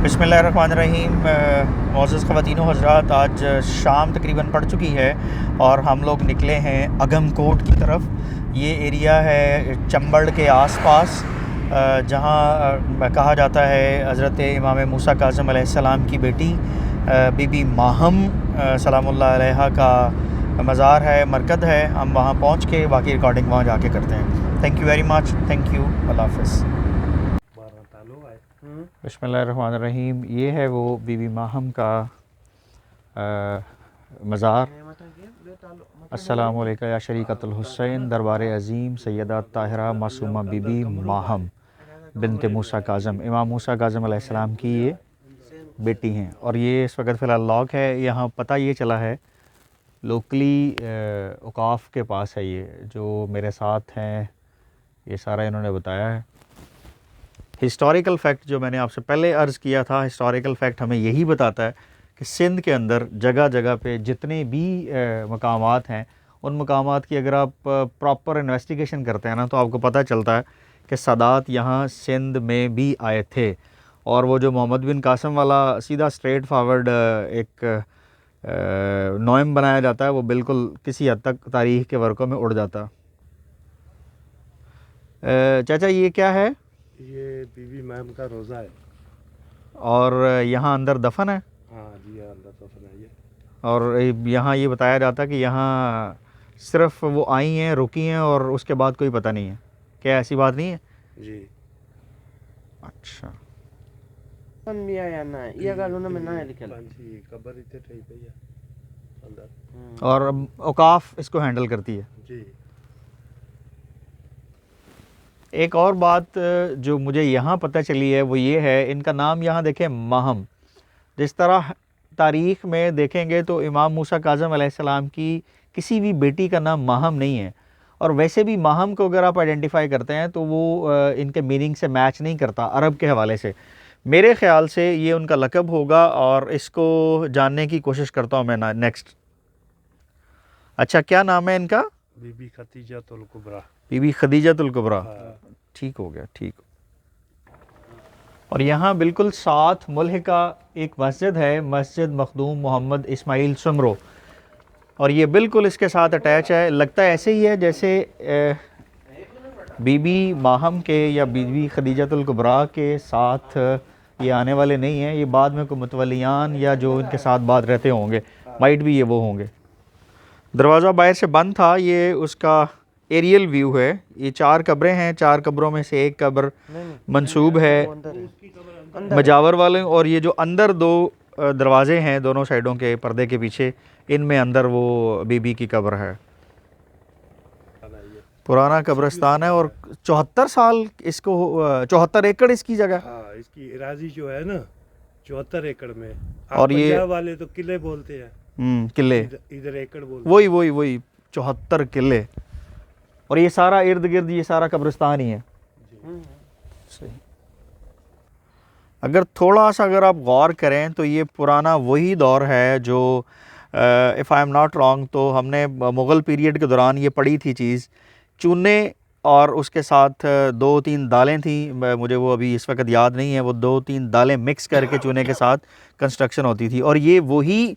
बिस्मिल्लाहिर्रहमानिर्रहीम। मोअज़्ज़ज़ ख़वातीनो हज़रात, आज शाम तकरीबन पड़ चुकी है और हम लोग निकले हैं अगमकोट की तरफ। ये एरिया है चंबड़ के आसपास, जहाँ कहा जाता है हज़रत इमाम मूसा काज़िम अलैहिस्सलाम की बेटी बीबी माहम सलामुल्लाह अलैहा का मज़ार है, मरकद है। हम वहाँ पहुँच के बाकी रिकॉर्डिंग वहाँ जाके करते हैं। Thank you very much, thank you, अल्लाह हाफ़िज़। बिस्मिल्लाहिर्रहमानिर्रहीम। ये है वो बीबी माहम का मज़ार। अस्सलामु अलैका या शरीकतुल हुसैन दरबार अज़ीम सैयदा ताहिरा मासूमा बीबी माहम बिनते मूसा काज़िम, इमाम मूसा काज़िम अलैहिस्सलाम की ये बेटी हैं। और ये इस वक्त फ़िलहाल लॉक है। यहाँ पता ये चला है लोकली औकाफ़ के पास है। ये जो मेरे साथ हैं ये सारा इन्होंने बताया है। हिस्टोरिकल फैक्ट जो मैंने आपसे पहले अर्ज़ किया था, हिस्टोरिकल फैक्ट हमें यही बताता है कि सिंध के अंदर जगह जगह पे जितने भी मकामात हैं, उन मकामात की अगर आप प्रॉपर इन्वेस्टिगेशन करते हैं ना, तो आपको पता चलता है कि सादात यहाँ सिंध में भी आए थे। और वो जो मोहम्मद बिन कासिम वाला सीधा स्ट्रेट फॉरवर्ड एक नोएम बनाया जाता है, वो बिल्कुल किसी हद तक तारीख़ के वर्कों में उड़ जाता। चाचा ये क्या है? ये बीबी माहम का रोज़ा है। और यहाँ अंदर दफन है? हाँ जी, अंदर दफन है ये। और यहाँ ये बताया जाता है कि यहाँ सिर्फ वो आई हैं, रुकी हैं और उसके बाद कोई पता नहीं है। क्या ऐसी बात नहीं है जी? अच्छा। और औकाफ इसको हैंडल करती है जी। एक और बात जो मुझे यहाँ पता चली है वो ये है, इनका नाम यहाँ देखें माहम। जिस तरह तारीख़ में देखेंगे तो इमाम मूसा काज़िम अलैहिस्सलाम की किसी भी बेटी का नाम माहम नहीं है। और वैसे भी माहम को अगर आप आइडेंटिफाई करते हैं तो वो इनके मीनिंग से मैच नहीं करता अरब के हवाले से। मेरे ख़्याल से ये उनका लक़ब होगा और इसको जानने की कोशिश करता हूँ मैं नेक्स्ट। अच्छा, क्या नाम है इनका? बीबी खदीजतुल कुबरा। बीबी खदीजतुल कुबरा। हाँ। ठीक हो गया, ठीक। और यहाँ बिल्कुल साथ मुल्हिका एक मस्जिद है, मस्जिद मखदूम मोहम्मद इस्माइल सुमरो, और ये बिल्कुल इसके साथ अटैच है। लगता है ऐसे ही है जैसे बीबी माहम के या बीबी खदीजतुल कुबरा के साथ ये आने वाले नहीं हैं। ये बाद में कोई मुतवलियान या जो इनके साथ बाद रहते होंगे, माइट भी ये वो होंगे। दरवाज़ा बाहर से बंद था। ये उसका एरियल व्यू है। ये 4 कब्रें हैं, 4 कब्रों में से एक कब्र मंसूब है मजावर वाले। और ये जो अंदर 2 दरवाजे हैं दोनों साइडों के पर्दे के पीछे, इनमें अंदर वो बीबी की कब्र है। पुराना कब्रिस्तान है और 74 साल इसको, 74 एकड़ इसकी जगह। हाँ, इसकी इराजी जो है ना 74 एकड़ में। और ये पंजाब वाले तो किले बोलते हैं। किले, इधर एकड़ बोलते वही 74 किले। और ये सारा इर्द गिर्द ये सारा कब्रिस्तान ही है। सही। अगर थोड़ा सा अगर आप गौर करें तो ये पुराना वही दौर है जो if I am not wrong तो हमने मुग़ल पीरियड के दौरान ये पढ़ी थी चीज़, चूने और उसके साथ 2-3 दालें थी। मुझे वो अभी इस वक्त याद नहीं है। वो 2-3 दालें मिक्स करके चूने के साथ कंस्ट्रक्शन होती थी। और ये वही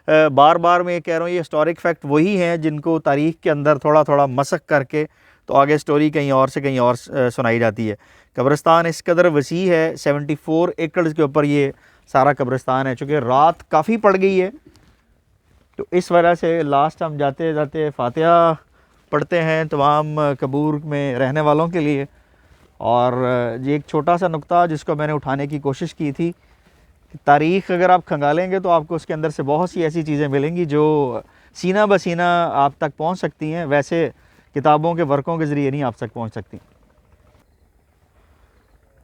बार बार मैं ये कह रहा हूँ, ये हिस्टोरिक फैक्ट वही हैं जिनको तारीख़ के अंदर थोड़ा थोड़ा मसक करके तो आगे स्टोरी कहीं और से कहीं और सुनाई जाती है। कब्रिस्तान इस कदर वसी है, 74 एकड़ के ऊपर ये सारा कब्रिस्तान है। चूँकि रात काफ़ी पड़ गई है तो इस वजह से लास्ट हम जाते जाते फातिहा पढ़ते हैं तमाम कबूर में रहने वालों के लिए। और ये एक छोटा सा नुक्ता जिसको मैंने उठाने की कोशिश की थी, तारीख़ अगर आप खंगालेंगे तो आपको उसके अंदर से बहुत सी ऐसी चीज़ें मिलेंगी जो सीना बसीना आप तक पहुंच सकती हैं, वैसे किताबों के वर्कों के ज़रिए नहीं आप तक पहुंच सकती।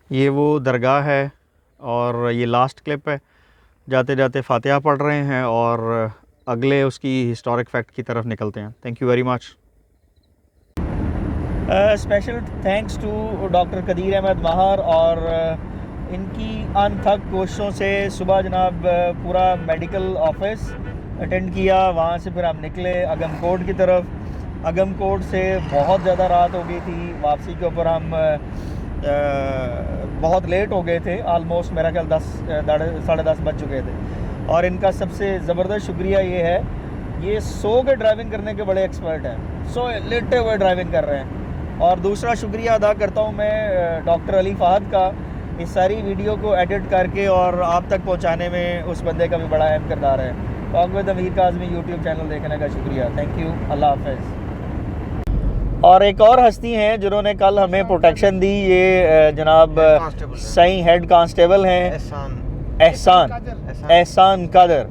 ये वो दरगाह है और ये लास्ट क्लिप है। जाते जाते फातिहा पढ़ रहे हैं और अगले उसकी हिस्टोरिक फैक्ट की तरफ निकलते हैं। Thank you very much. Special thanks to doctor Qadeer Ahmed Mahar और इनकी अनथक कोशिशों से सुबह जनाब पूरा मेडिकल ऑफिस अटेंड किया। वहाँ से फिर हम निकले अगमकोट की तरफ। अगमकोट से बहुत ज़्यादा रात हो गई थी। वापसी के ऊपर हम बहुत लेट हो गए थे, आलमोस्ट मेरा ख्याल 10 साढ़े 10 बज चुके थे। और इनका सबसे ज़बरदस्त शुक्रिया ये है, ये सो के ड्राइविंग करने के बड़े एक्सपर्ट हैं, सो लेटे हुए ड्राइविंग कर रहे हैं। और दूसरा शुक्रिया अदा करता हूँ मैं डॉक्टर अली फ़हद का, इस सारी वीडियो को एडिट करके और आप तक पहुँचाने में उस बंदे का भी बड़ा अहम किरदार है। टॉक विद अमीर काज़मी यूट्यूब चैनल देखने का शुक्रिया, थैंक यू, अल्लाह हाफ़िज़। और एक और हस्ती हैं जिन्होंने कल हमें प्रोटेक्शन दी, ये जनाब सही हेड कांस्टेबल हैं एहसान कादर।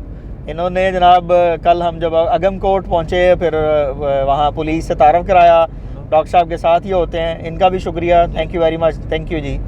इन्होंने जनाब कल हम जब अगमकोट पहुँचे, फिर वहाँ पुलिस से तारफ़ कराया, डॉक्टर साहब के साथ ही होते हैं, इनका भी शुक्रिया, thank you very much, thank you ji.